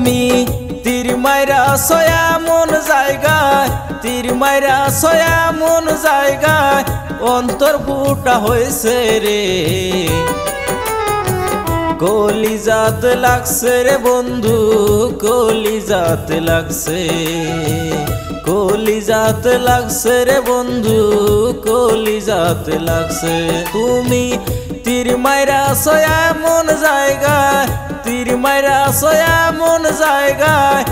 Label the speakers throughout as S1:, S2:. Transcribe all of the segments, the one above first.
S1: তুমি তীর মাইরা সয়া মন জায়গায়, তীর মাইরা সয়া মন জায়গায় অন্তর ফুটা হয়েছে রে। কলিজাত লাগছে রে বন্ধু, কলিজাত লাগছে, কলিজাত লাগছে রে বন্ধু, কলিজাত লাগছে। তুমি তীর মাইরা সয়া মন জায়গায়, তীর মাইরা সয়া মন জায়গায়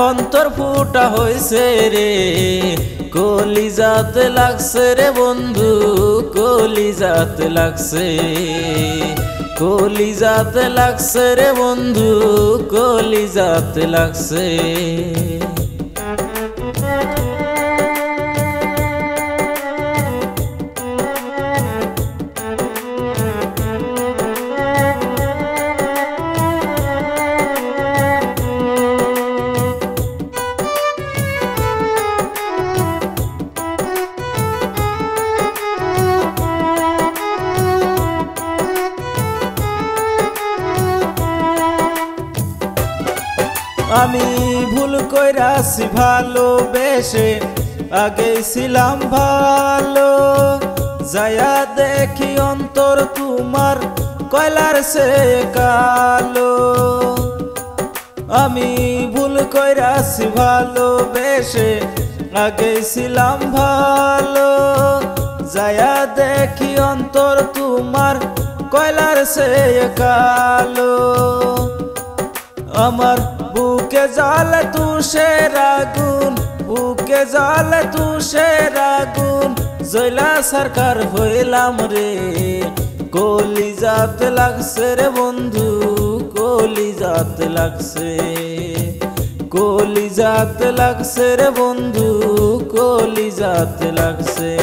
S1: অন্তর ফুটা হয়েছে রে। কলিজাত লাগছে রে বন্ধু, কলিজাত লাগছে, কলিজাত লাগছে রে বন্ধু, কলিজাত লাগছে। আমি ভুল কইরাছি ভালোবেসে, আগে ছিলাম ভালো, যায়া দেখি অন্তর তোমার কয়লার সে কালো। আমি ভুল কইরাছি ভালোবেসে, আগে ছিলাম ভালো, যায়া দেখি অন্তর তোমার কয়লার সে কালো। আমার বুকে জ্বালে তুষের আগুন, বুকে জ্বালে তুষের আগুন, জয়লা সরকার হইলাম রে। কলিজাত লাগছে রে বন্ধু, কলিজাত লাগছে, কলিজাত লাগছে রে বন্ধু, কলিজাত লাগছে।